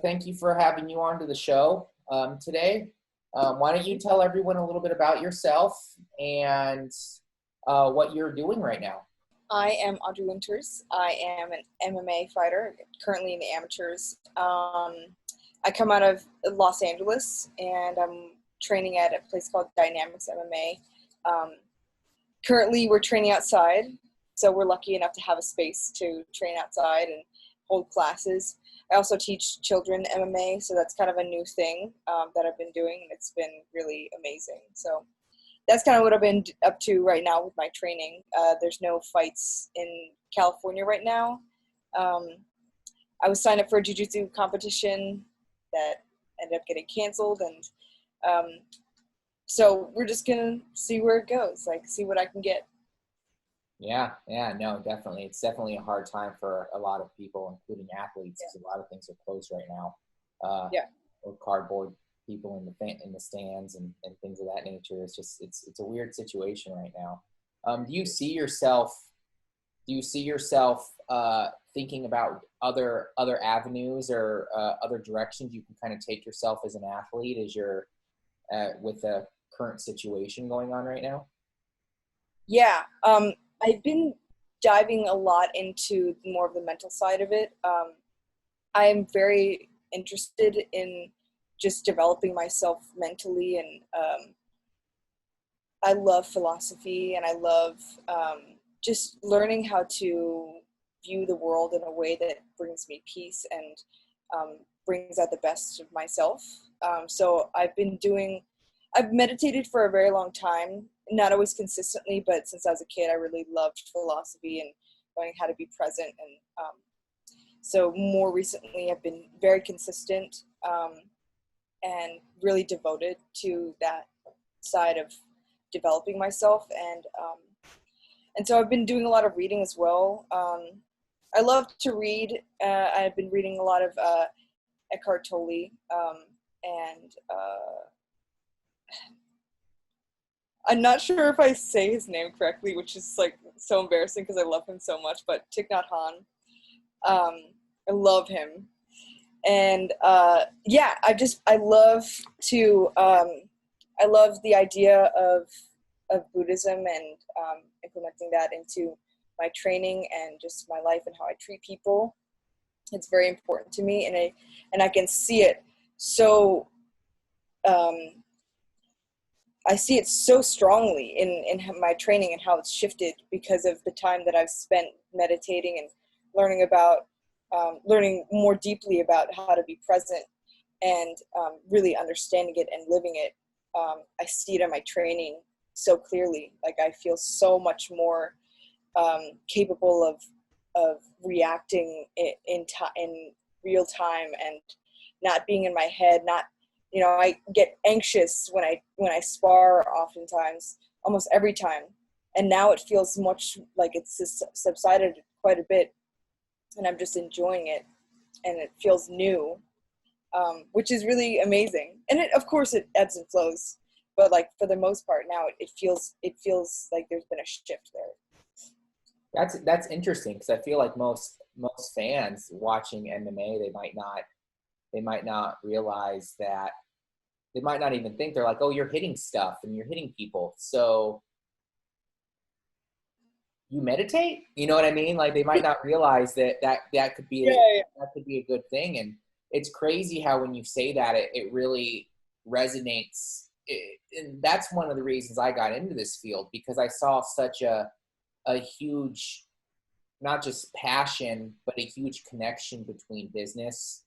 thank you for having you on to the show today. Why don't you tell everyone a little bit about yourself and what you're doing right now? I am Audrey Winters. I am an MMA fighter, currently in the amateurs. I come out of Los Angeles, and I'm training at a place called Dynamix MMA. Currently, we're training outside, so we're lucky enough to have a space to train outside and hold classes. I also teach children MMA, so that's kind of a new thing that I've been doing, and it's been really amazing. So that's kind of what I've been up to right now with my training. There's no fights in California right now. I was signed up for a jiu-jitsu competition that ended up getting canceled, and so we're just gonna see where it goes, like see what I can get. Yeah, no, definitely. It's definitely a hard time for a lot of people, including athletes, because a lot of things are closed right now. Or cardboard people in the stands and things of that nature. It's just it's a weird situation right now. Do you see yourself thinking about other avenues or other directions you can kind of take yourself as an athlete as you're with the current situation going on right now? Yeah, I've been diving a lot into more of the mental side of it. I'm very interested in just developing myself mentally, and I love philosophy, and I love just learning how to view the world in a way that brings me peace and brings out the best of myself. So I've meditated for a very long time, not always consistently, but since I was a kid, I really loved philosophy and learning how to be present. And so more recently, I've been very consistent and really devoted to that side of developing myself. And so I've been doing a lot of reading as well. I love to read. I've been reading a lot of Eckhart Tolle, and I'm not sure if I say his name correctly, which is like so embarrassing because I love him so much, but Thich Nhat Hanh. I love him. And I love the idea of Buddhism and implementing that into my training and just my life and how I treat people. It's very important to me, and I can see it so. I see it so strongly in my training and how it's shifted because of the time that I've spent meditating and learning more deeply about how to be present and really understanding it and living it. I see it in my training so clearly. Like I feel so much more capable of reacting in real time and not being in my head. Not, I get anxious when I spar oftentimes, almost every time. And now it feels much like it's just subsided quite a bit, and I'm just enjoying it, and it feels new, which is really amazing. And of course it ebbs and flows, but like for the most part now it feels like there's been a shift there. That's interesting, because I feel like most fans watching MMA, they might not realize that. They might not even think. They're like, oh, you're hitting stuff and you're hitting people, so you meditate? You know what I mean? Like they might not realize that could be that could be a good thing. And it's crazy how when you say that, it really resonates. And that's one of the reasons I got into this field, because I saw such a huge, not just passion, but a huge connection between business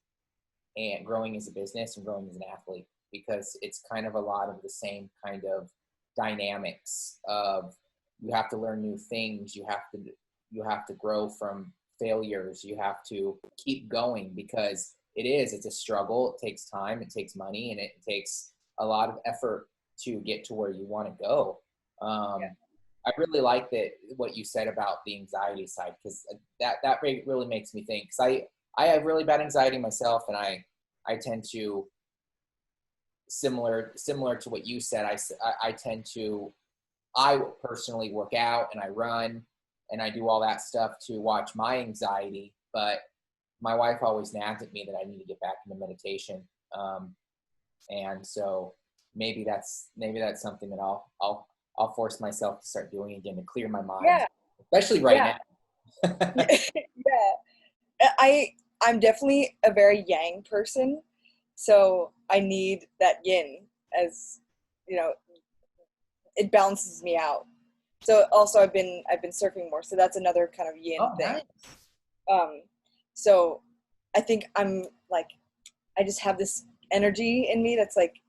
and growing as a business and growing as an athlete, because it's kind of a lot of the same kind of dynamics of you have to learn new things. You have to grow from failures. You have to keep going, because it's a struggle. It takes time, it takes money, and it takes a lot of effort to get to where you want to go. I really like what you said about the anxiety side, because that really makes me think, because I have really bad anxiety myself, and I tend to, similar to what you said, I personally work out and I run and I do all that stuff to watch my anxiety. But my wife always nagged at me that I need to get back into meditation. And so maybe that's something that I'll force myself to start doing again to clear my mind, Yeah. especially right now. Yeah. I'm definitely a very yang person, so I need that yin, as you know, it balances me out. So also I've been surfing more, so that's another kind of yin thing. Nice. So I think I'm like, I just have this energy in me that's like,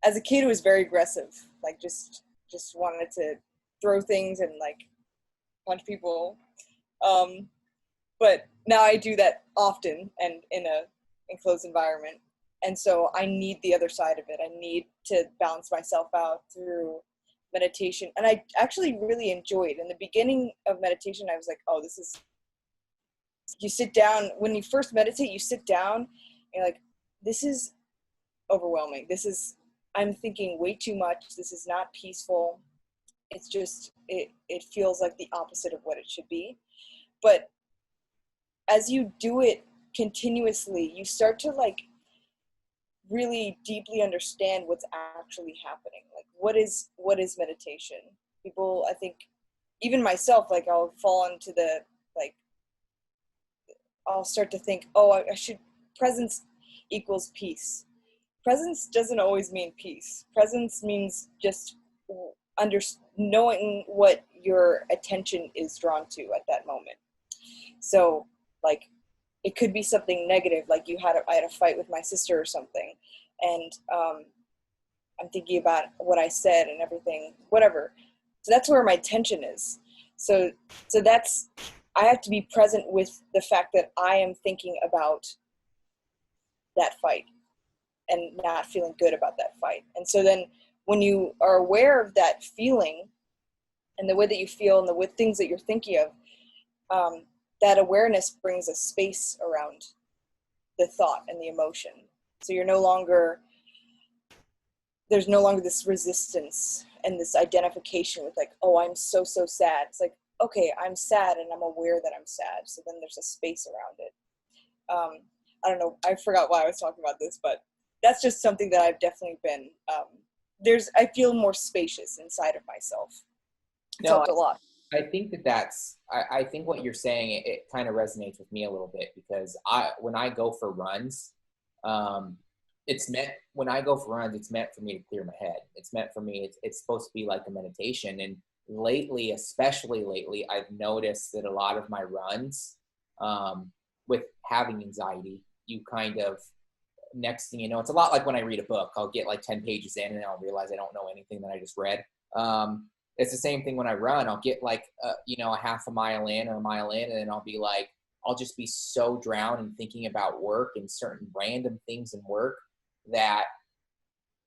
as a kid it was very aggressive, like just wanted to throw things and like punch people. But now I do that often and in a enclosed environment. And so I need the other side of it. I need to balance myself out through meditation. And I actually really enjoyed, in the beginning of meditation, I was like, oh, this is, you sit down, when you first meditate, you sit down and you're like, this is overwhelming. I'm thinking way too much. This is not peaceful. It's just, it feels like the opposite of what it should be. But as you do it continuously, you start to like really deeply understand what's actually happening. Like what is meditation? People, I think, even myself, like I'll fall into the, like, I'll start to think, oh, I should, presence equals peace. Presence doesn't always mean peace. Presence means just knowing what your attention is drawn to at that moment. So like, it could be something negative, like I had a fight with my sister or something, and I'm thinking about what I said and everything, whatever. So that's where my attention is. So that's, I have to be present with the fact that I am thinking about that fight and not feeling good about that fight. And so then when you are aware of that feeling and the way that you feel and the things that you're thinking of, that awareness brings a space around the thought and the emotion. So there's no longer this resistance and this identification with like, oh, I'm so sad. It's like, okay, I'm sad and I'm aware that I'm sad. So then there's a space around it. I don't know, I forgot why I was talking about this, but that's just something that I've definitely been, I feel more spacious inside of myself. It's helped a lot. I think I think what you're saying, it kind of resonates with me a little bit, because when I go for runs, it's meant for me to clear my head. It's meant for me, it's supposed to be like a meditation. And lately, especially lately, I've noticed that a lot of my runs, with having anxiety, you kind of, next thing you know, it's a lot like when I read a book. I'll get like 10 pages in and I'll realize I don't know anything that I just read. It's the same thing when I run. I'll get like, a half a mile in or a mile in, and then I'll be like, I'll just be so drowned in thinking about work and certain random things in work that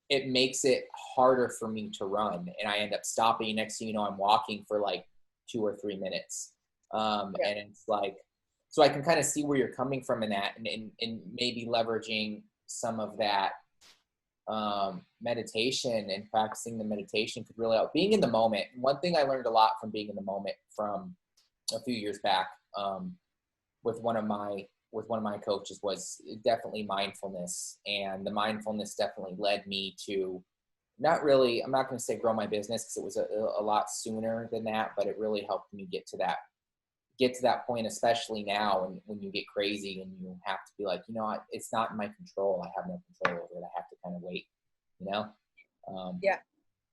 it makes it harder for me to run. And I end up stopping. Next thing you know, I'm walking for like 2 or 3 minutes. And it's like, so I can kind of see where you're coming from in that, and maybe leveraging some of that meditation and practicing the meditation could really help. Being in the moment. One thing I learned a lot from being in the moment from a few years back, with one of my coaches, was definitely mindfulness. And the mindfulness definitely led me to I'm not going to say grow my business, because it was a lot sooner than that, but it really helped me get to that point, especially now when you get crazy and you have to be like, it's not in my control. I have no control over it. I have to kind of wait, Yeah.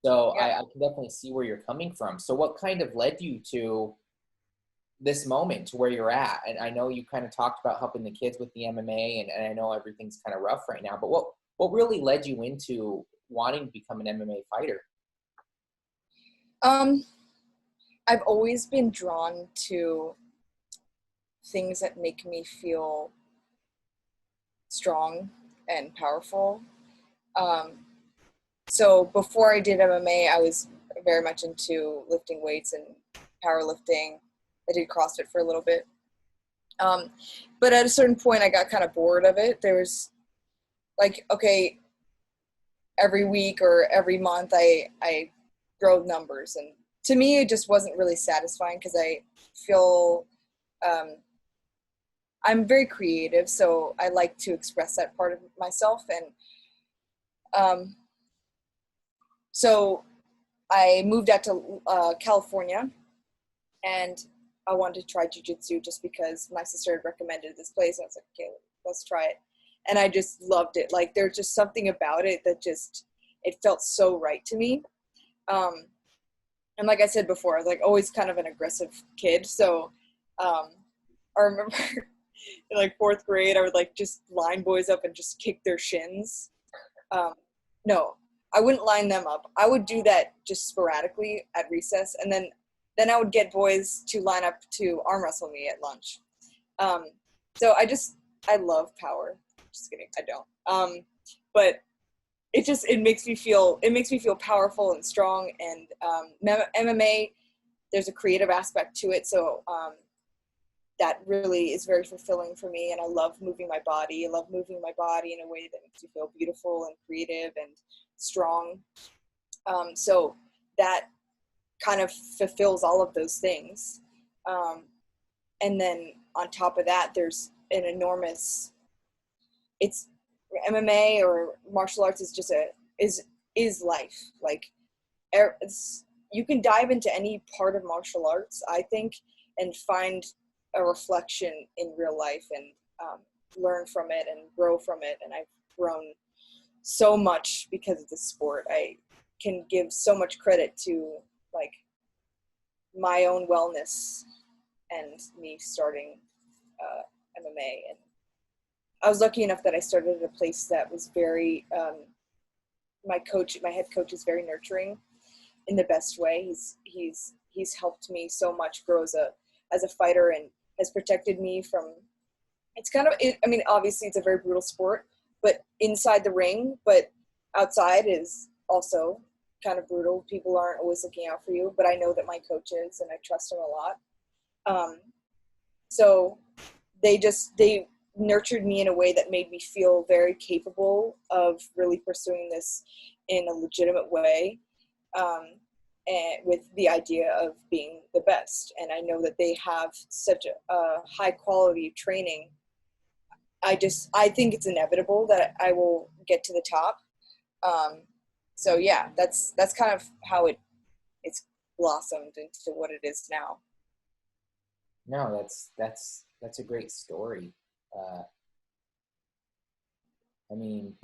So yeah. I can definitely see where you're coming from. So what kind of led you to this moment, to where you're at? And I know you kind of talked about helping the kids with the MMA, and I know everything's kind of rough right now, but what really led you into wanting to become an MMA fighter? I've always been drawn to things that make me feel strong and powerful. So before I did MMA, I was very much into lifting weights and powerlifting. I did CrossFit for a little bit. But at a certain point, I got kind of bored of it. There was like, okay, every week or every month, I drove numbers. And to me, it just wasn't really satisfying, because I feel I'm very creative, so I like to express that part of myself. And so I moved out to California, and I wanted to try jiu-jitsu just because my sister had recommended this place. I was like, okay, let's try it. And I just loved it. Like, there's just something about it that just, it felt so right to me. And like I said before, I was like always kind of an aggressive kid. So I remember in like fourth grade, I would like just line boys up and just kick their shins. No, I wouldn't line them up. I would do that just sporadically at recess. And then I would get boys to line up to arm wrestle me at lunch. So I love power. Just kidding. I don't. But it makes me feel powerful and strong. And MMA, there's a creative aspect to it. So that really is very fulfilling for me. And I love moving my body. I love moving my body in a way that makes me feel beautiful and creative and strong. So that kind of fulfills all of those things. And then on top of that, there's an enormous, it's MMA or martial arts is just is life. Like, you can dive into any part of martial arts, I think, and find a reflection in real life and learn from it and grow from it. And I've grown so much because of the sport. I can give so much credit to like my own wellness and me starting MMA. And I was lucky enough that I started at a place that was very, my head coach is very nurturing in the best way. He's helped me so much grow as a fighter and has protected me from, it's kind of, I mean, obviously it's a very brutal sport, but inside the ring, but outside is also kind of brutal. People aren't always looking out for you, but I know that my coach is, and I trust him a lot. So they nurtured me in a way that made me feel very capable of really pursuing this in a legitimate way, and with the idea of being the best. And I know that they have such a high quality of training. I think it's inevitable that I will get to the top. So yeah, that's kind of how it's blossomed into what it is now. No, that's a great story. I mean,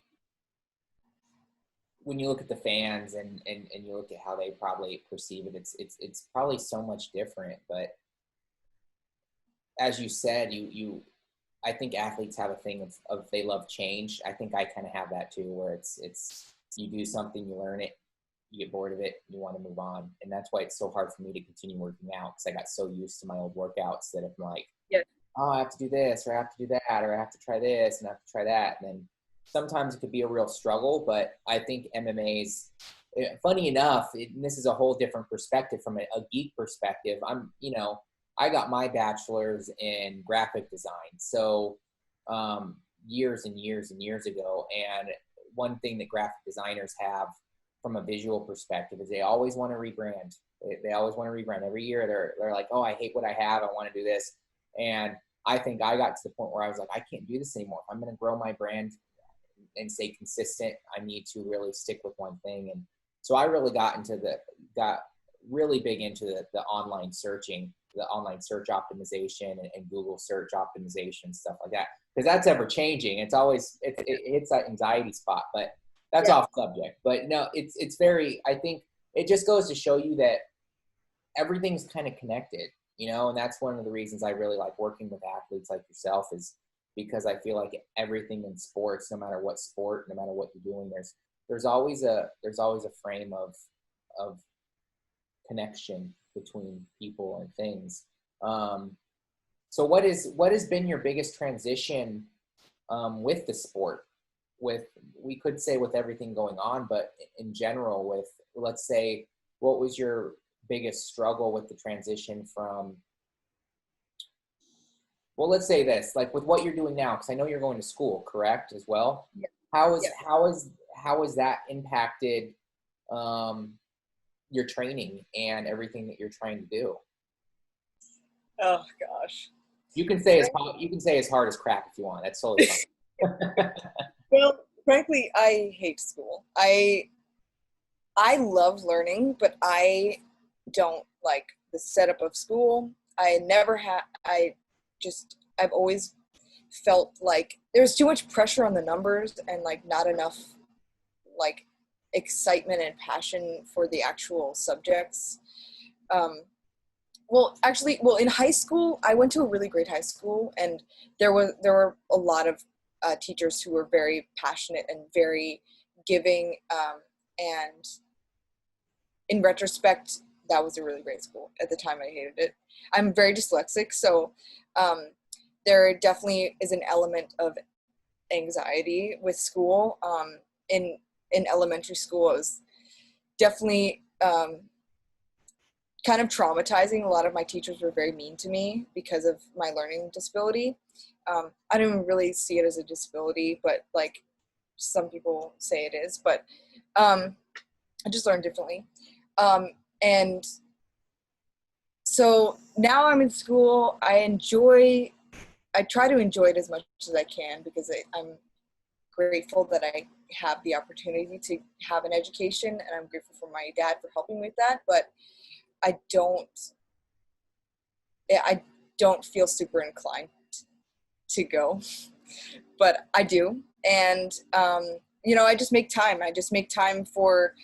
when you look at the fans and you look at how they probably perceive it, it's probably so much different. But as you said, I think athletes have a thing of they love change. I think I kind of have that too, where it's you do something, you learn it, you get bored of it, you want to move on. And that's why it's so hard for me to continue working out, because I got so used to my old workouts that I'm like, oh, I have to do this, or I have to do that, or I have to try this, and I have to try that. And then sometimes it could be a real struggle, but I think MMA's, funny enough, and this is a whole different perspective from a geek perspective. I got my bachelor's in graphic design. So years and years and years ago. And one thing that graphic designers have from a visual perspective is they always want to rebrand. They always want to rebrand. Every year they're like, oh, I hate what I have. I want to do this. And I think I got to the point where I was like, I can't do this anymore. If I'm going to grow my brand and stay consistent, I need to really stick with one thing. And so I really got really big into the online searching, the online search optimization and Google search optimization, stuff like that. Because that's ever changing. It's always, it hits that anxiety spot, but that's off subject. But no, it's very, I think it just goes to show you that everything's kind of connected, and that's one of the reasons I really like working with athletes like yourself, is because I feel like everything in sports, no matter what sport, no matter what you're doing, there's always a frame of connection between people and things. So what has been your biggest transition with the sport? We could say with everything going on, but in general, with, let's say, what was your biggest struggle with the transition from, well, let's say this, like with what you're doing now, because I know you're going to school, correct, as well? Yeah. How has that impacted your training and everything that you're trying to do? Oh gosh. You can say as hard as crap if you want. That's totally fine. Well, frankly, I hate school. I love learning, but I don't like the setup of school. I've always felt like there's too much pressure on the numbers and like not enough like excitement and passion for the actual subjects. In high school, I went to a really great high school, and there were a lot of teachers who were very passionate and very giving, and in retrospect, that was a really great school. At the time, I hated it. I'm very dyslexic, so there definitely is an element of anxiety with school. In elementary school, it was definitely kind of traumatizing. A lot of my teachers were very mean to me because of my learning disability. I don't even really see it as a disability, but like some people say it is. But I just learned differently. And so now I'm in school. I try to enjoy it as much as I can because I'm grateful that I have the opportunity to have an education, and I'm grateful for my dad for helping me with that. But I don't feel super inclined to go, but I do. And, I just make time. I just make time for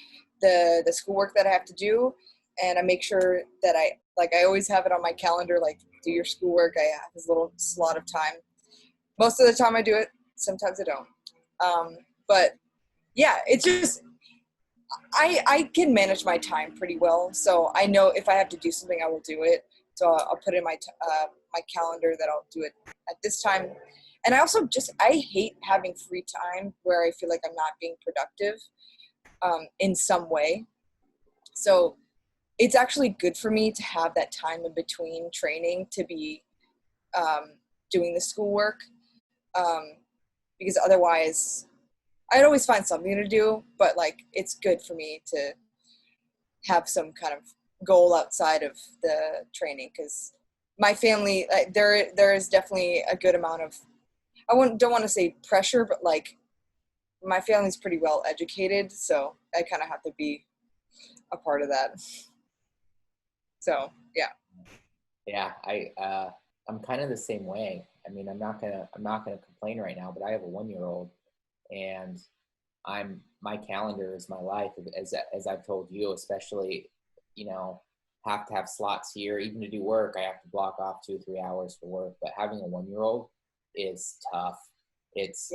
the schoolwork that I have to do. And I make sure that I always have it on my calendar, like do your schoolwork. I have this little slot of time. Most of the time I do it. Sometimes I don't. But yeah, it's just, I can manage my time pretty well. So I know if I have to do something, I will do it. So I'll put in my calendar that I'll do it at this time. And I hate having free time where I feel like I'm not being productive in some way. So it's actually good for me to have that time in between training to be doing the schoolwork, because otherwise I'd always find something to do, but like it's good for me to have some kind of goal outside of the training, because my family, there is definitely a good amount of, don't want to say pressure, but like my family's pretty well educated, so I kind of have to be a part of that. So Yeah, I'm kind of the same way. I mean, I'm not gonna complain right now, but I have a 1-year-old, and my calendar is my life, as I've told you, especially, have to have slots here. Even to do work, I have to block off 2 or 3 hours for work. But having a 1-year-old is tough. It's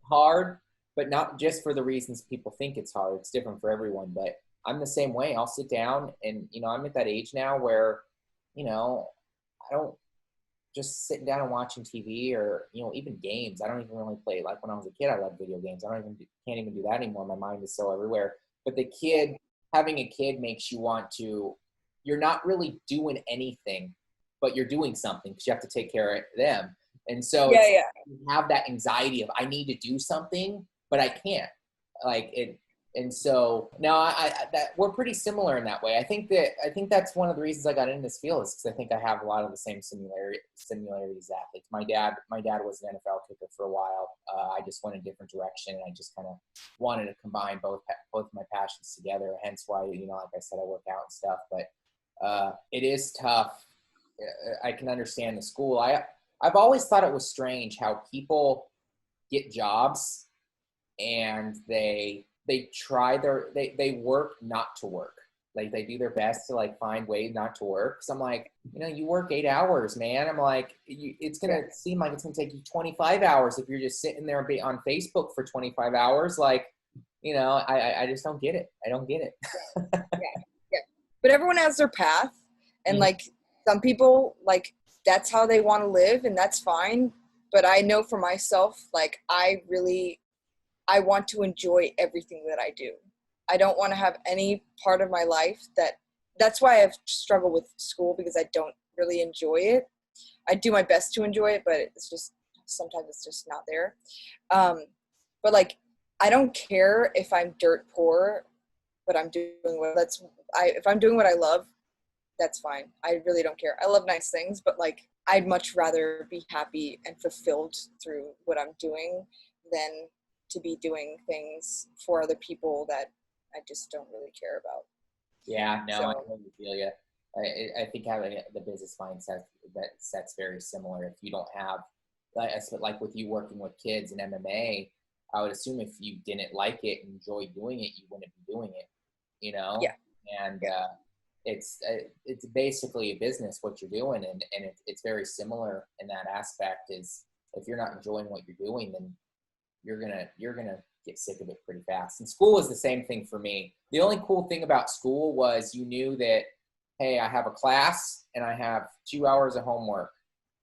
hard, but not just for the reasons people think it's hard. It's different for everyone, but I'm the same way. I'll sit down and, I'm at that age now where, I don't just sitting down and watching TV or, even games. I don't even really play. Like when I was a kid, I loved video games. Can't even do that anymore. My mind is so everywhere. But having a kid makes you want to, you're not really doing anything, but you're doing something because you have to take care of them. And so you have that anxiety of, I need to do something, but I can't. And so no, we're pretty similar in that way. I think that's one of the reasons I got into this field, is because I think I have a lot of the same similarities as athletes. My dad was an NFL kicker for a while. I just went a different direction, and I just kind of wanted to combine both my passions together. Hence why, like I said, I work out and stuff. But it is tough. I can understand the school. I've always thought it was strange how people get jobs and they work not to work. Like they do their best to like find ways not to work. So I'm like, you work 8 hours, man. I'm like, it's going to seem like it's going to take you 25 hours if you're just sitting there and be on Facebook for 25 hours. Like, I just don't get it. I don't get it. Yeah. But everyone has their path, and like some people, like that's how they want to live, and that's fine. But I know for myself, like I want to enjoy everything that I do. I don't want to have any part of my life that's why I've struggled with school, because I don't really enjoy it. I do my best to enjoy it, but it's just, sometimes it's just not there. But like, I don't care if I'm dirt poor, but I'm doing if I'm doing what I love, that's fine. I really don't care. I love nice things, but like, I'd much rather be happy and fulfilled through what I'm doing than to be doing things for other people that I just don't really care about. Yeah, no, I So totally feel you. I think having the business mindset that's very similar. If you don't have, like with you working with kids in MMA, I would assume if you didn't like it and enjoy doing it, you wouldn't be doing it, you know? yeah, And it's basically a business what you're doing, and it's very similar in that aspect. Is if you're not enjoying what you're doing, then you're gonna get sick of it pretty fast. And school was the same thing for me. The only cool thing about school was you knew that, hey, I have a class and I have 2 hours of homework.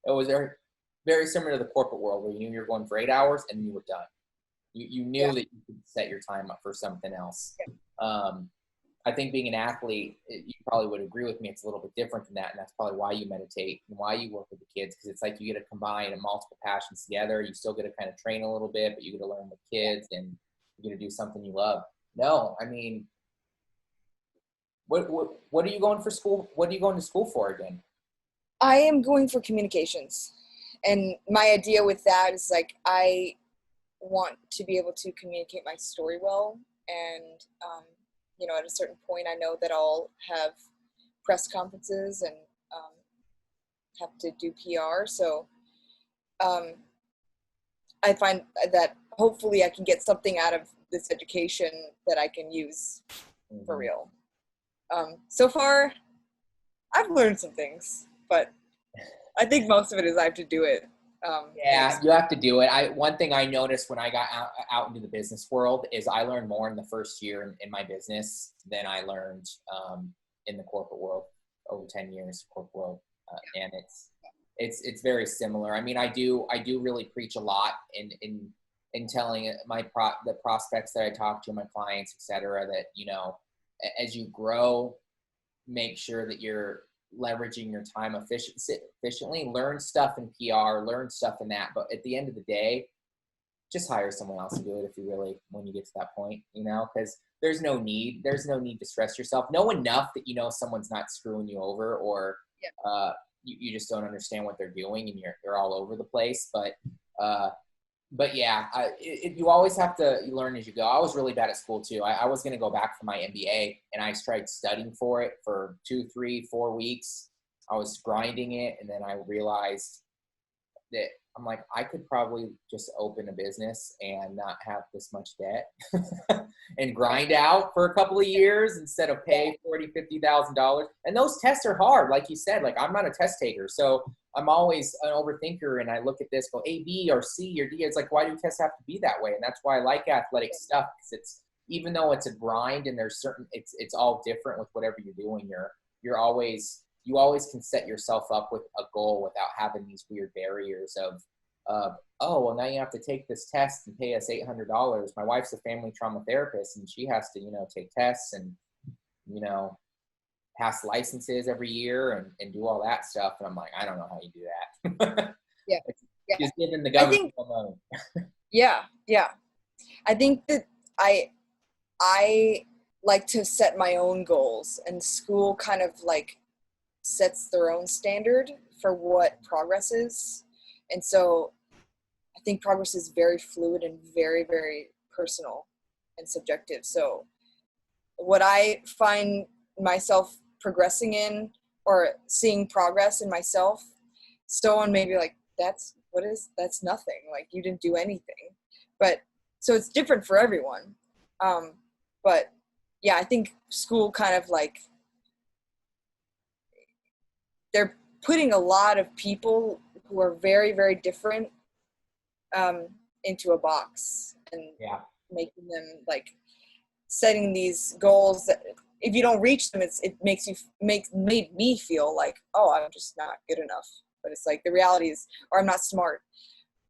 It was very, very similar to the corporate world where you knew you were going for 8 hours and you were done. You yeah, knew that you could set your time up for something else. I think being an athlete, you probably would agree with me, it's a little bit different than that. And that's probably why you meditate and why you work with the kids, because it's like you get to combine multiple passions together. You still get to kind of train a little bit, but you get to learn with kids and you get to do something you love. No, I mean, what are you going for school? What are you going to school for again? I am going for communications. And my idea with that is like, I want to be able to communicate my story well. And, at a certain point, I know that I'll have press conferences and have to do PR. So I find that hopefully I can get something out of this education that I can use for real. So far, I've learned some things, but I think most of it is I have to do it. Yeah, you have to do it. One thing I noticed when I got out into the business world is I learned more in the first year in my business than I learned in the corporate world over 10 years corporate world, and it's very similar. I mean, I do really preach a lot in telling the prospects that I talk to, my clients, et cetera, that as you grow, make sure that you're leveraging your time efficiently, learn stuff in PR, learn stuff in that. But at the end of the day, just hire someone else to do it when you get to that point, because there's no need to stress yourself. Know enough that someone's not screwing you over, or you just don't understand what they're doing and you're all over the place. But yeah, you always have to learn as you go. I was really bad at school too. I was going to go back for my MBA, and I tried studying for it for 2, 3, 4 weeks. I was grinding it, and then I realized that I'm like, I could probably just open a business and not have this much debt and grind out for a couple of years instead of pay $40,000, $50,000. And those tests are hard. Like you said, like I'm not a test taker. So I'm always an overthinker, and I look at this, go A, B, or C, or D. It's like, why do tests have to be that way? And that's why I like athletic stuff, because even though it's a grind and it's all different with whatever you're doing, you always can set yourself up with a goal without having these weird barriers of, oh, well, now you have to take this test and pay us $800. My wife's a family trauma therapist, and she has to, take tests and, pass licenses every year and do all that stuff. And I'm like, I don't know how you do that. Yeah. Just giving the government money. Yeah. I think that I like to set my own goals, and school kind of like sets their own standard for what progress is. And so I think progress is very fluid and very, very personal and subjective. So what I find myself progressing in, or seeing progress in myself, someone may be like, that's nothing. Like, you didn't do anything. But so it's different for everyone. But yeah, I think school kind of like, they're putting a lot of people who are very, very different into a box, and making them like setting these goals that if you don't reach them, it made me feel like, oh, I'm just not good enough. But it's like the reality is, or I'm not smart.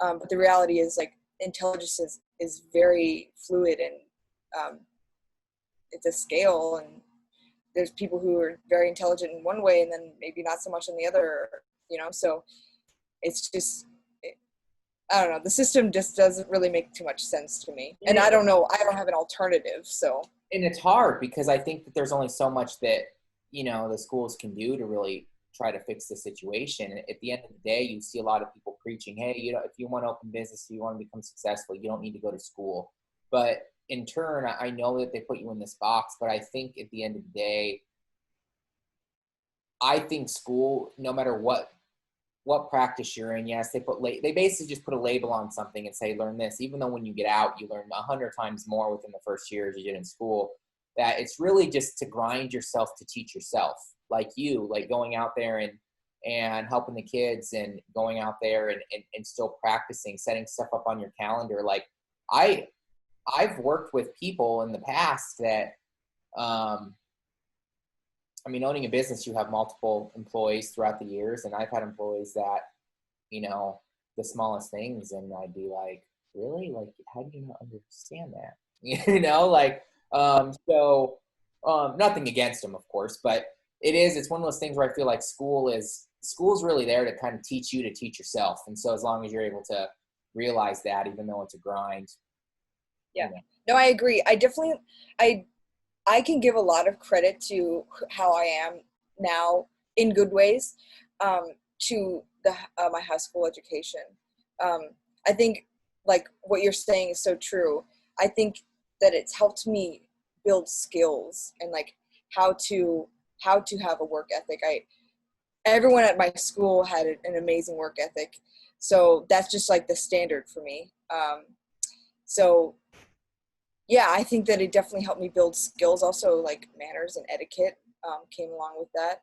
But the reality is, like, intelligence is very fluid, and it's a scale, and there's people who are very intelligent in one way and then maybe not so much in the other, so it's just, I don't know, the system just doesn't really make too much sense to me. And I don't know, I don't have an alternative, so. And it's hard because I think that there's only so much that, the schools can do to really try to fix the situation. And at the end of the day, you see a lot of people preaching, hey, you know, if you want to open business, if you want to become successful, you don't need to go to school. But in turn, I know that they put you in this box, but I think at the end of the day, I think school, no matter what practice you're in, yes, they basically just put a label on something and say, learn this, even though when you get out, you learn 100 times more within the first year as you did in school, that it's really just to grind yourself to teach yourself, like going out there and helping the kids and going out there and still practicing, setting stuff up on your calendar. Like I've worked with people in the past that, I mean, owning a business, you have multiple employees throughout the years, and I've had employees that, you know, the smallest things, and I'd be like, really? Like, how do you not understand that? You know, like, nothing against them, of course, but it's one of those things where I feel like school's really there to kind of teach you to teach yourself. And so as long as you're able to realize that, even though it's a grind. Yeah. You know. No, I agree. I can give a lot of credit to how I am now in good ways, to my high school education. I think like what you're saying is so true. I think that it's helped me build skills and like how to have a work ethic. Everyone at my school had an amazing work ethic. So that's just like the standard for me. So yeah, I think that it definitely helped me build skills. Also, like manners and etiquette came along with that.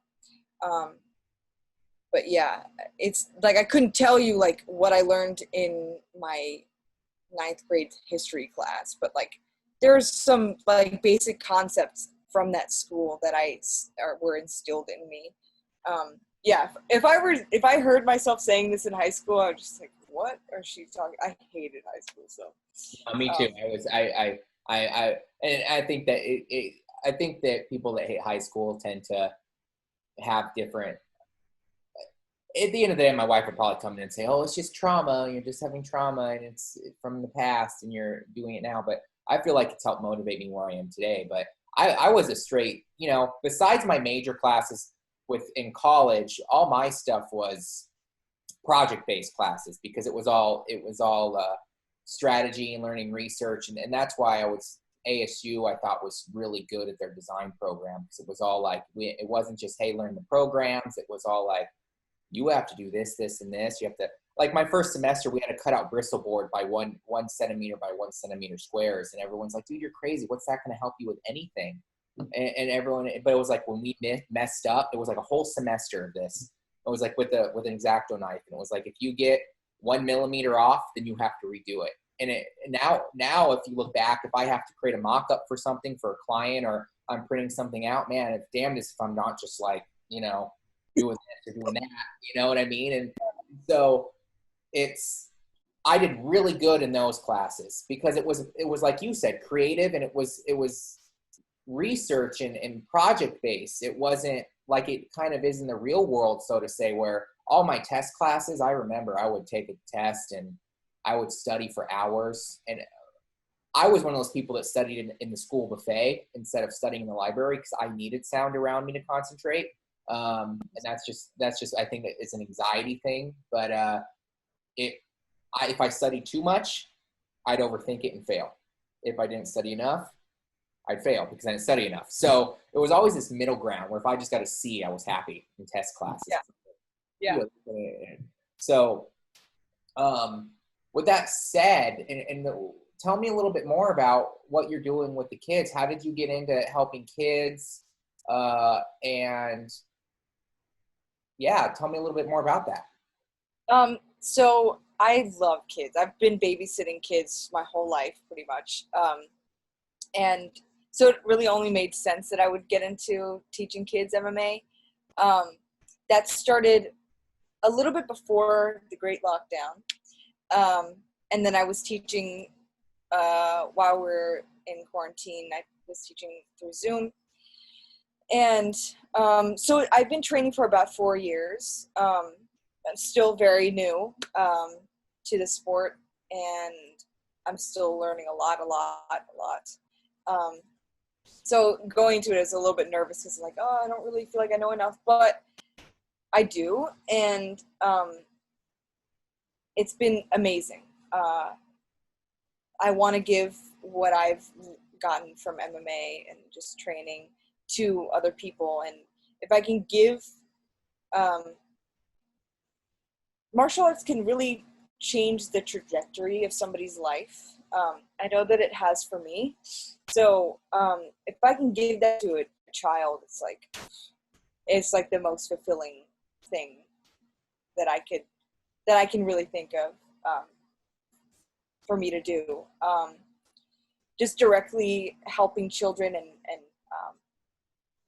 But yeah, it's like I couldn't tell you like what I learned in my 9th grade history class, but like there's some like basic concepts from that school that were instilled in me. Yeah, if I heard myself saying this in high school, I was just like, what are she talking? I hated high school, so. Me too. And I think that I think that people that hate high school tend to have different. At the end of the day, my wife would probably come in and say, "Oh, it's just trauma. You're just having trauma, and it's from the past, and you're doing it now." But I feel like it's helped motivate me where I am today. But I was a straight, you know, besides my major classes in college, all my stuff was project-based classes because it was all strategy and learning research. And that's why ASU, I thought was really good at their design program, because it was all like, it wasn't just, hey, learn the programs. It was all like, you have to do this, this, and this. You have to, like my first semester, we had to cut out bristle board by 1 centimeter by 1 centimeter squares. And everyone's like, dude, you're crazy. What's that going to help you with anything? And everyone, but it was like when we messed up, it was like a whole semester of this. It was like with an X-Acto knife. And it was like, if you get 1 millimeter off, then you have to redo it. And now, if you look back, if I have to create a mock-up for something for a client, or I'm printing something out, man, it's damnedest if I'm not just like, you know, doing this or doing that, you know what I mean? And so I did really good in those classes because it was like you said, creative, and it was research and project based. It wasn't like it kind of is in the real world, so to say, where all my test classes, I remember I would take a test and I would study for hours. And I was one of those people that studied in the school buffet instead of studying in the library because I needed sound around me to concentrate. And that's just I think it's an anxiety thing. But if I studied too much, I'd overthink it and fail. If I didn't study enough, I'd fail because I didn't study enough. So it was always this middle ground where if I just got a C, I was happy in test classes. Yeah. So with that said, and tell me a little bit more about what you're doing with the kids. How did you get into helping kids? And yeah, tell me a little bit more about that. So I love kids. I've been babysitting kids my whole life, pretty much. And so it really only made sense that I would get into teaching kids MMA. That started a little bit before the Great Lockdown. And then I was teaching while we were in quarantine. I was teaching through Zoom. And so I've been training for about 4 years. I'm still very new to the sport, and I'm still learning a lot. So going into it is a little bit nervous because I'm like, oh, I don't really feel like I know enough. But I do, and it's been amazing. I want to give what I've gotten from MMA and just training to other people, and if I can give, martial arts can really change the trajectory of somebody's life. I know that it has for me. So if I can give that to a child, it's like the most fulfilling thing that I can really think of for me to do. Just directly helping children and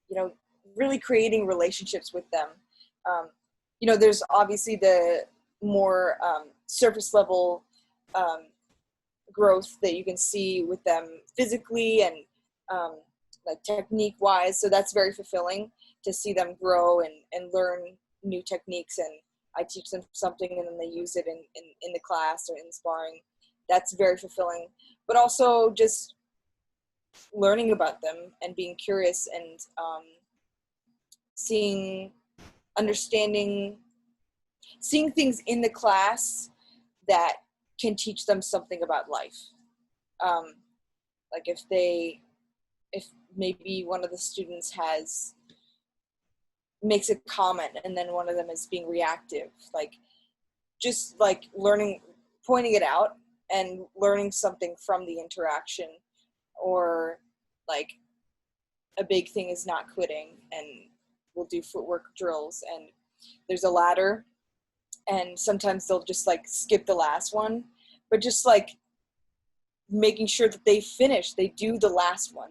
you know, really creating relationships with them. You know, there's obviously the more surface level growth that you can see with them physically and like technique wise. So that's very fulfilling to see them grow and learn new techniques, and I teach them something and then they use it in the class or in sparring. That's very fulfilling. But also just learning about them and being curious and seeing things in the class that can teach them something about life. Like if maybe one of the students makes a comment and then one of them is being reactive, like just like pointing it out and learning something from the interaction. Or like a big thing is not quitting, and we'll do footwork drills and there's a ladder and sometimes they'll just like skip the last one, but just like making sure that they do the last one.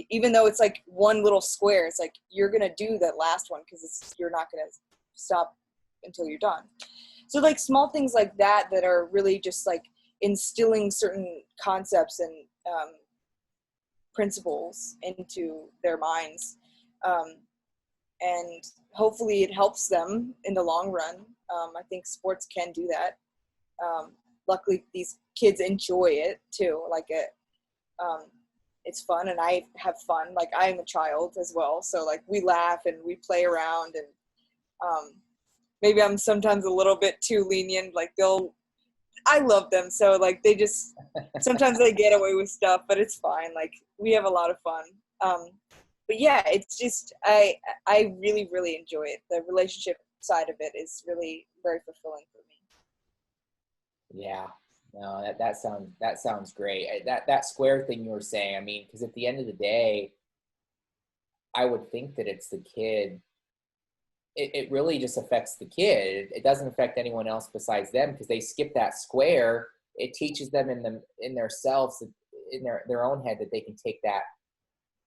Even though it's like one little square, it's like you're gonna do that last one because you're not gonna stop until you're done. So like small things like that are really just like instilling certain concepts and principles into their minds, and hopefully it helps them in the long run. I think sports can do that. Luckily these kids enjoy it too. Like it's fun and I have fun. Like I'm a child as well, so like we laugh and we play around, and maybe I'm sometimes a little bit too lenient. Like I love them, so like they just sometimes they get away with stuff, but it's fine. Like we have a lot of fun. But yeah, it's just I really really enjoy it. The relationship side of it is really very fulfilling for me. Yeah, no, that sounds great. That square thing you were saying, I mean, because at the end of the day, I would think that it's the kid. It really just affects the kid. It doesn't affect anyone else besides them, because they skip that square. It teaches them in their selves, in their own head, that they can take that.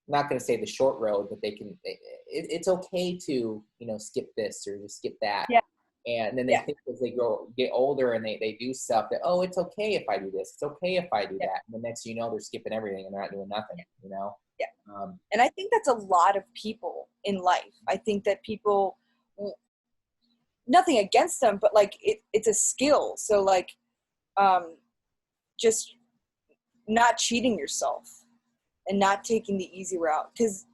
I'm not going to say the short road, but they can. It's okay to skip this or to skip that. Yeah. And then they think as they get older and they do stuff that, oh, it's okay if I do this. It's okay if I do that. And the next they're skipping everything and they're not doing nothing. Yeah. And I think that's a lot of people in life. I think that people, nothing against them, but like it's a skill. So like just not cheating yourself and not taking the easy route, because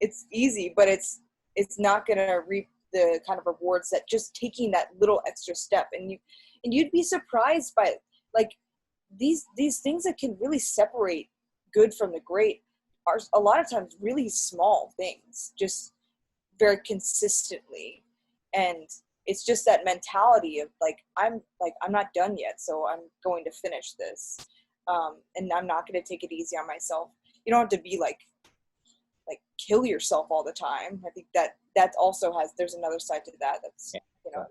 it's easy, but it's not going to reap the kind of rewards that just taking that little extra step. And you'd be surprised by like these things that can really separate good from the great are a lot of times really small things, just very consistently. And it's just that mentality of like I'm not done yet, so I'm going to finish this, and I'm not going to take it easy on myself. You don't have to be like kill yourself all the time. I think that also there's another side to that that's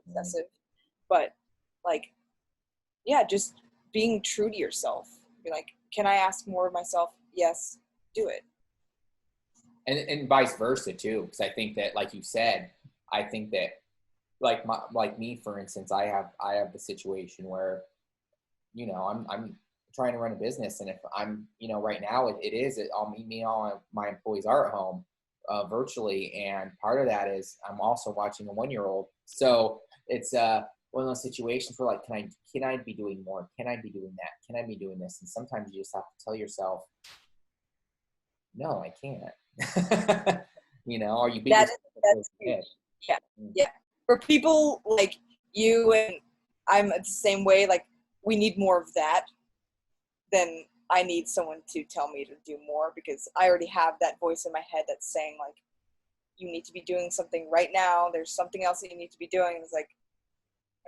excessive. But like, yeah, just being true to yourself. Be like, can I ask more of myself? Yes, do it. And vice versa too, because I think that, like you said, I think that like me, for instance, I have the situation where I'm trying to run a business, and if I'm right now it is all my employees are at home virtually, and part of that is I'm also watching a 1-year-old, so it's one of those situations where like, can I be doing more? Can I be doing that? Can I be doing this? And sometimes you just have to tell yourself, no, I can't. Or you beat that's huge. Yeah. for people like you and I'm the same way, like we need more of that, then I need someone to tell me to do more, because I already have that voice in my head that's saying like, you need to be doing something right now. There's something else that you need to be doing. It's like,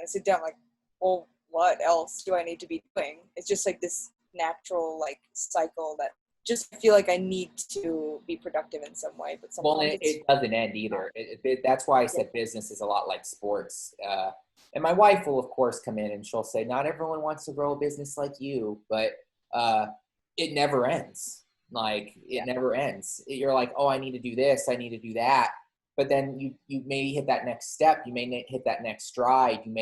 I sit down like, well, what else do I need to be doing? It's just like this natural like cycle that just feel like I need to be productive in some way. But sometimes well, it doesn't end either. That's why I said business is a lot like sports. And my wife will, of course, come in and she'll say, not everyone wants to grow a business like you, but it never ends. Like, it never ends. You're like, oh, I need to do this, I need to do that. But then you may hit that next step. You may hit that next stride. You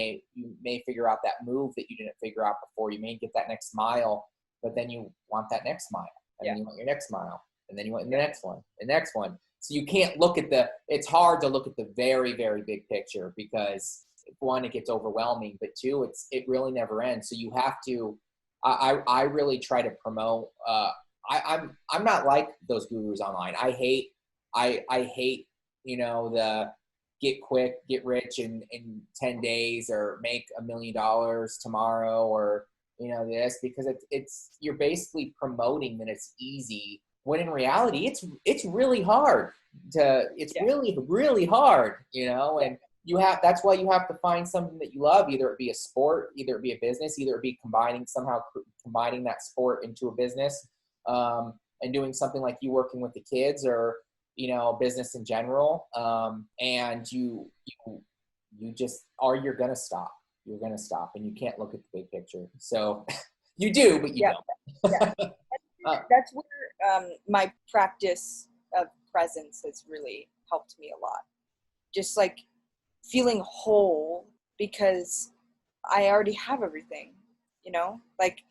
may figure out that move that you didn't figure out before. You may get that next mile, but then you want that next mile. And then you want your next mile. And then you want the next one, the next one. So you can't look at it's hard to look at the very, very big picture, because one, it gets overwhelming, but two, it really never ends. So you have to, I really try to promote, I'm not like those gurus online. I hate, you know, the get quick, get rich in 10 days or make $1 million tomorrow, or, you know, this, because you're basically promoting that it's easy, when in reality it's really hard really, really hard, you know, and that's why you have to find something that you love, either it be a sport, either it be a business, either it be combining that sport into a business, and doing something like you working with the kids, or, you know, business in general. And you just, or you're going to stop. You're going to stop, and you can't look at the big picture. So you do, but you don't. That's where my practice of presence has really helped me a lot. Just like feeling whole, because I already have everything, you know, like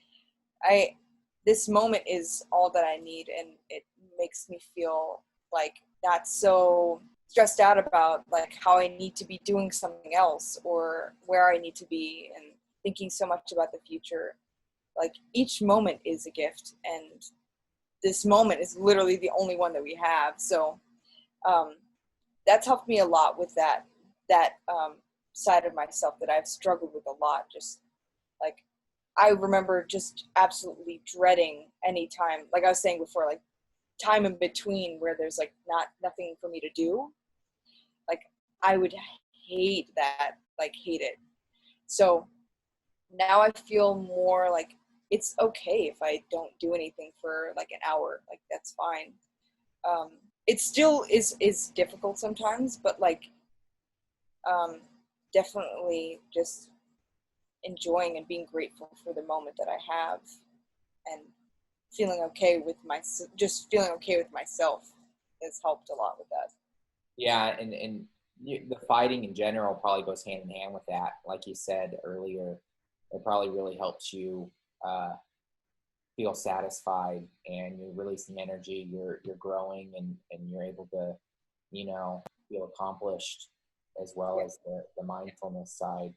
this moment is all that I need, and it makes me feel like not so stressed out about like how I need to be doing something else or where I need to be, and thinking so much about the future. Like each moment is a gift, and this moment is literally the only one that we have. So that's helped me a lot with that side of myself that I've struggled with a lot. Just like, I remember just absolutely dreading any time, like I was saying before, like time in between where there's like nothing for me to do. Like I would hate that, like hate it. So now I feel more like it's okay if I don't do anything for like an hour, like that's fine. It still is difficult sometimes, but like definitely just enjoying and being grateful for the moment that I have, and feeling okay with feeling okay with myself has helped a lot with that. Yeah, and the fighting in general probably goes hand in hand with that. Like you said earlier, it probably really helps you feel satisfied, and you're releasing energy, you're growing, and you're able to, you know, feel accomplished, as well as the mindfulness side.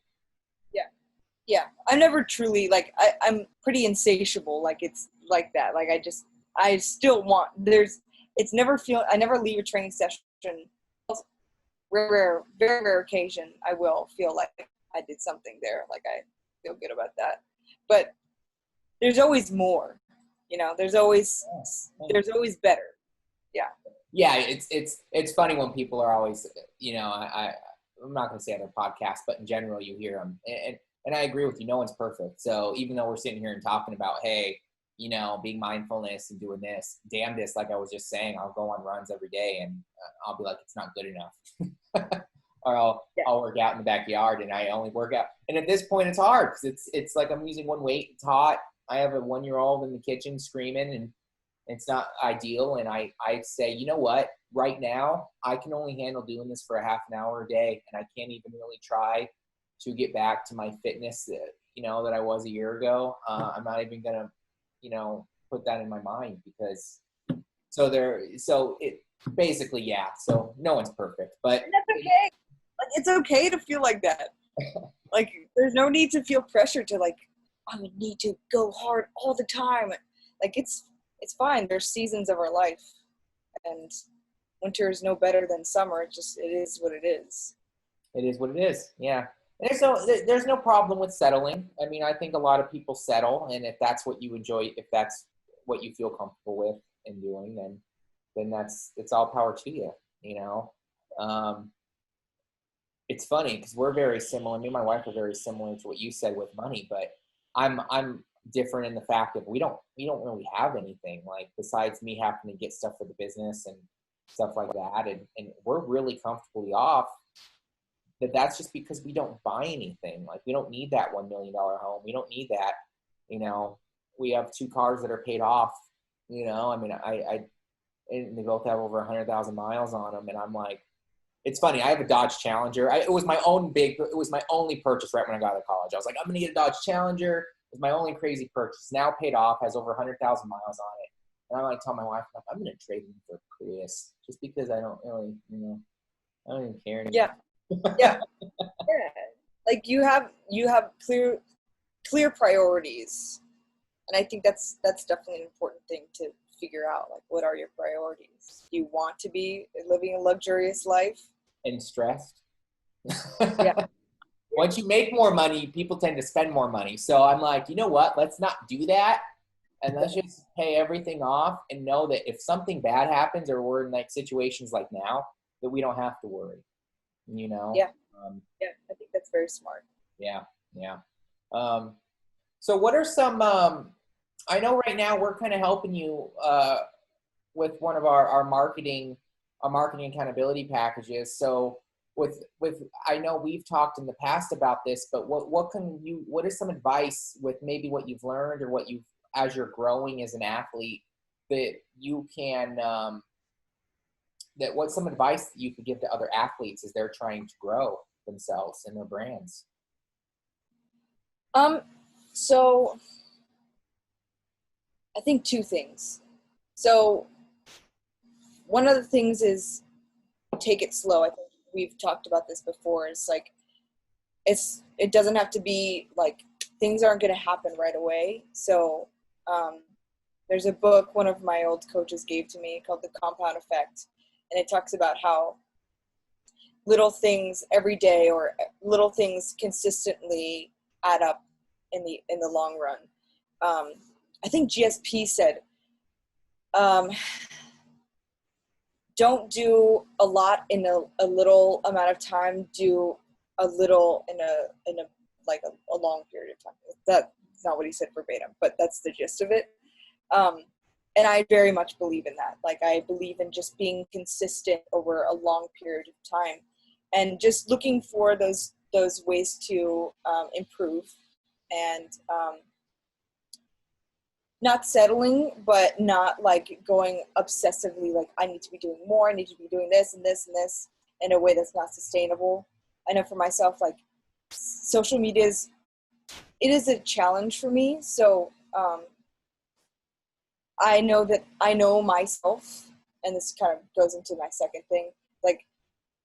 Yeah, I'm never truly like, I'm pretty insatiable, like it's like that, like I still want, I never leave a training session, very rare occasion I will feel like I did something there, like I feel good about that, but there's always more, you know, there's always better. Yeah, it's funny when people are always, you know, I'm not going to say other podcasts, but in general you hear them, and I agree with you, no one's perfect. So even though we're sitting here and talking about, hey, you know, being mindfulness and doing this, damnedest, like I was just saying, I'll go on runs every day, and I'll be like, it's not good enough. Or I'll work out in the backyard, and I only work out. And at this point it's hard, because it's like I'm using one weight, it's hot. I have a 1-year-old in the kitchen screaming, and it's not ideal. And I say, you know what, right now I can only handle doing this for a half an hour a day, and I can't even really try to get back to my fitness, you know, that I was a year ago. I'm not even gonna, you know, put that in my mind, because so it basically, yeah. So no one's perfect, but And that's okay. Like it's okay to feel like that. Like there's no need to feel pressure to like, I would need to go hard all the time. Like it's fine. There's seasons of our life, and winter is no better than summer. It is what it is. It is what it is. Yeah. There's no problem with settling. I mean, I think a lot of people settle, and if that's what you enjoy, if that's what you feel comfortable with and doing, then it's all power to you, you know. It's funny because we're very similar. Me and my wife are very similar to what you said with money, but I'm different in the fact that we don't really have anything like besides me having to get stuff for the business and stuff like that, and we're really comfortably off. That's just because we don't buy anything. Like we don't need that $1 million home. We don't need that. You know, we have 2 cars that are paid off. You know, I mean, and they both have over 100,000 miles on them, and I'm like, it's funny. I have a Dodge Challenger. It was my only purchase right when I got out of college. I was like, I'm gonna get a Dodge Challenger. It was my only crazy purchase. Now paid off, has over 100,000 miles on it. And I like tell my wife, like, I'm gonna trade them for a Prius just because I don't really, I don't even care anymore. Yeah. Yeah. Yeah. Like you have clear priorities. And I think that's definitely an important thing to figure out. Like, what are your priorities? Do you want to be living a luxurious life? And stressed. Yeah. Once you make more money, people tend to spend more money. So I'm like, you know what? Let's not do that. And let's just pay everything off and know that if something bad happens or we're in like situations like now, that we don't have to worry, you know? Yeah. Yeah, I think that's very smart. Yeah. Yeah. So what are some, I know right now we're kind of helping you with one of our marketing accountability packages. So with I know we've talked in the past about this, but what is some advice with maybe what you've learned or what you've as you're growing as an athlete that you can what's some advice that you could give to other athletes as they're trying to grow themselves and their brands? So I think 2 things. So one of the things is take it slow. I think we've talked about this before. It's like it doesn't have to be like things aren't going to happen right away. So there's a book one of my old coaches gave to me called The Compound Effect, and it talks about how little things every day or little things consistently add up in the long run. I think GSP said, don't do a lot in a little amount of time. Do a little in a long period of time. That's not what he said verbatim, but that's the gist of it. And I very much believe in that. Like, I believe in just being consistent over a long period of time, and just looking for those ways to improve, and not settling, but not like going obsessively like I need to be doing more, I need to be doing this and this and this in a way that's not sustainable. I know for myself, like social media it is a challenge for me. So I know myself, and this kind of goes into my second thing. Like,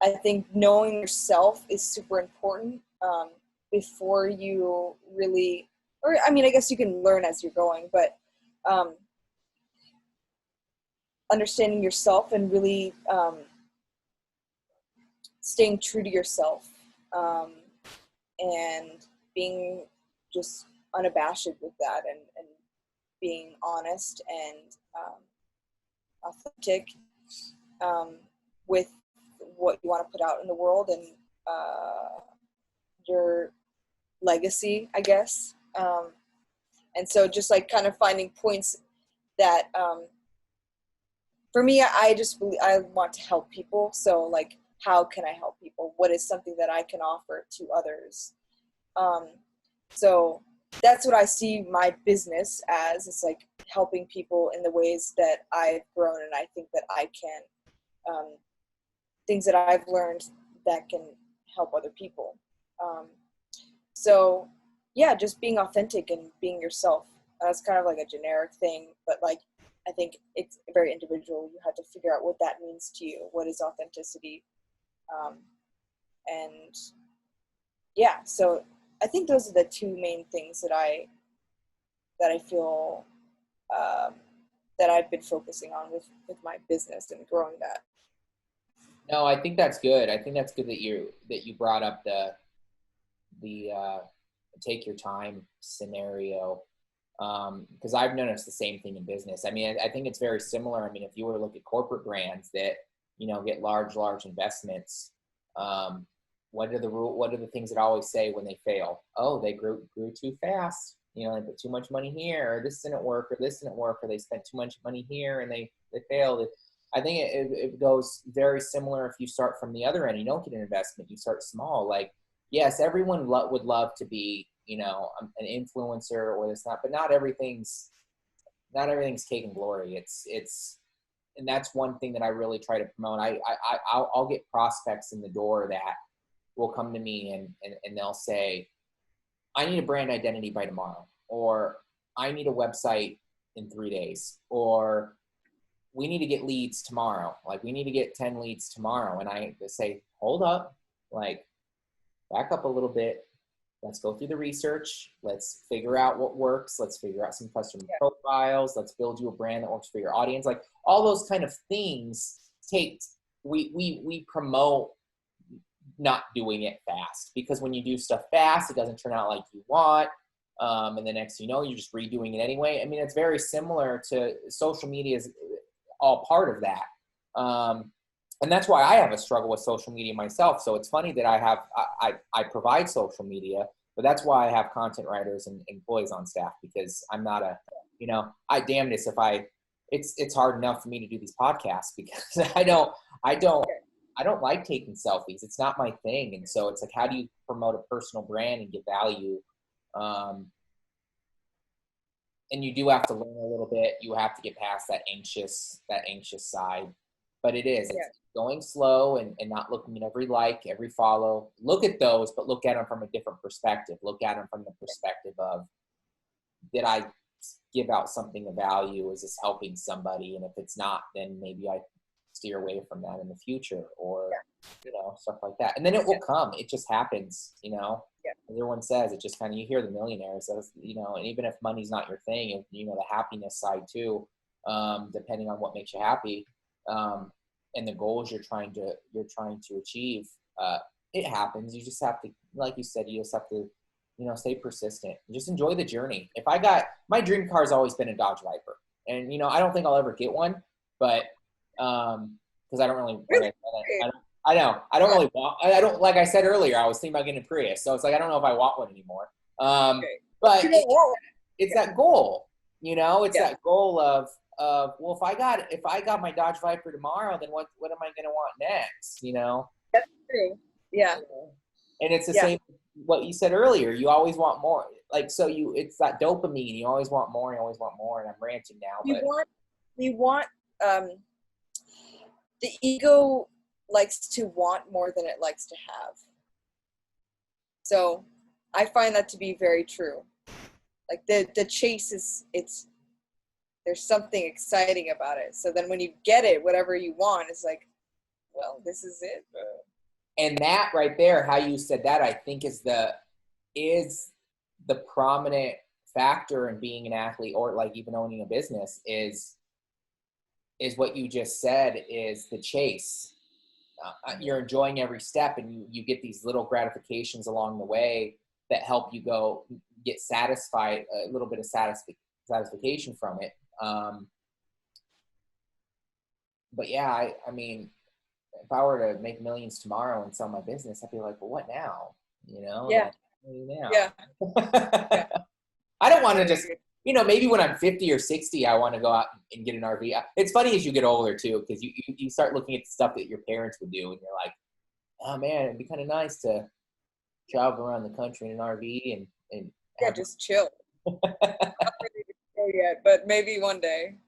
I think knowing yourself is super important before you really, or I mean, I guess you can learn as you're going, but understanding yourself and really staying true to yourself and being just unabashed with that, and being honest and authentic with what you want to put out in the world, and your legacy, I guess. And so just like kind of finding points that for me, I just believe I want to help people. So like, how can I help people? What is something that I can offer to others? So that's what I see my business as. It's like helping people in the ways that I've grown, and I think that I can, things that I've learned that can help other people. So yeah, just being authentic and being yourself. That's kind of like a generic thing, but like, I think it's very individual. You have to figure out what that means to you. What is authenticity? And yeah, so I think those are the 2 main things that I feel that I've been focusing on with my business and growing that. No, I think that's good. I think that's good that you brought up the take your time scenario, because I've noticed the same thing in business. I mean, I think it's very similar. I mean, if you were to look at corporate brands that get large investments, what are the things that I always say when they fail? Oh, they grew too fast. They put too much money here, or this didn't work, or they spent too much money here and they failed. I think it goes very similar if you start from the other end. You don't get an investment. You start small. Like, yes, everyone would love to be, an influencer or this, not, but not everything's cake and glory. And that's one thing that I really try to promote. I'll get prospects in the door that will come to me and they'll say, I need a brand identity by tomorrow, or I need a website in 3 days, or we need to get leads tomorrow. Like, we need to get 10 leads tomorrow. And I say, hold up, like, back up a little bit. Let's go through the research. Let's figure out what works. Let's figure out some customer profiles. Let's build you a brand that works for your audience. Like, all those kind of things we promote not doing it fast, because when you do stuff fast, it doesn't turn out like you want. And the next thing you know, you're just redoing it anyway. I mean, it's very similar to social media is all part of that. And that's why I have a struggle with social media myself. So it's funny that I provide social media, but that's why I have content writers and employees on staff, because I'm not I damnedest if it's hard enough for me to do these podcasts, because I don't like taking selfies. It's not my thing. And so it's like, how do you promote a personal brand and give value? And you do have to learn a little bit. You have to get past that anxious side. But it's going slow and not looking at every like, every follow. Look at those, but look at them from a different perspective. Look at them from the perspective of, did I give out something of value? Is this helping somebody? And if it's not, then maybe I steer away from that in the future, or stuff like that. And then it will come. It just happens. Everyone says it just kind of, you hear the millionaires, and even if money's not your thing, the happiness side too, depending on what makes you happy, and the goals you're trying to achieve, it happens. You just have to, like you said, stay persistent and just enjoy the journey. My dream car has always been a Dodge Viper, and I don't think I'll ever get one, but because I don't really, I don't really want, I don't, like I said earlier, I was thinking about getting a Prius, so it's like, I don't know if I want one anymore. But it's that goal, it's that goal of, well, if I got my Dodge Viper tomorrow, then what am I going to want next? That's true. Yeah. And it's the same, what you said earlier, you always want more. Like, so it's that dopamine, you always want more, and I'm ranting now, we want, the ego likes to want more than it likes to have. So I find that to be very true. Like, the chase there's something exciting about it. So then when you get it, whatever you want, it's like, well, this is it. And that right there, how you said that, I think is the prominent factor in being an athlete, or like even owning a business, is what you just said, is the chase. You're enjoying every step, and you get these little gratifications along the way that help you get satisfied, a little bit of satisfaction from it. But yeah, I mean, if I were to make millions tomorrow and sell my business, I'd be like, well, what now? Yeah. Yeah. I don't want to just, maybe when I'm 50 or 60, I want to go out and get an RV. It's funny as you get older too, because you start looking at the stuff that your parents would do, and you're like, oh man, it'd be kind of nice to travel around the country in an RV and just chill. Not ready to go yet, but maybe one day.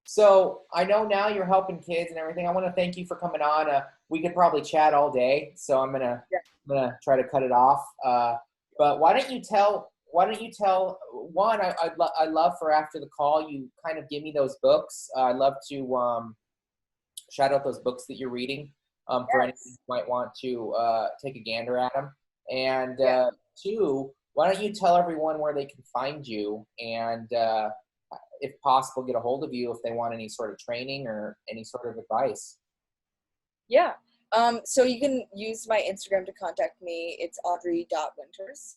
So I know now you're helping kids and everything. I want to thank you for coming on. We could probably chat all day, so I'm gonna try to cut it off. But why don't you tell one? I'd love for after the call you kind of give me those books. I'd love to shout out those books that you're reading for anyone who might want to take a gander at them. And two, why don't you tell everyone where they can find you, and if possible, get a hold of you if they want any sort of training or any sort of advice. Yeah. So you can use my Instagram to contact me. It's audrey.winters.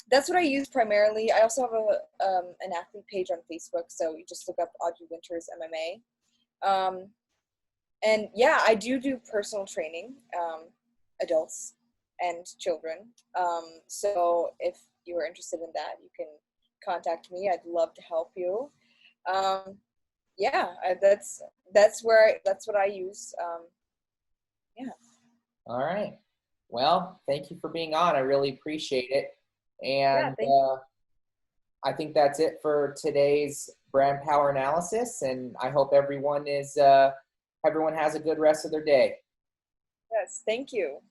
That's what I use primarily. I also have an athlete page on Facebook, so you just look up Audrey Winters MMA. And yeah, I do personal training, adults and children. So if you are interested in that, you can contact me. I'd love to help you. Yeah, that's what I use. Yeah. All right. Well, thank you for being on. I really appreciate it. Yeah. And I think that's it for today's brand power analysis. And I hope everyone has a good rest of their day. Yes. Thank you.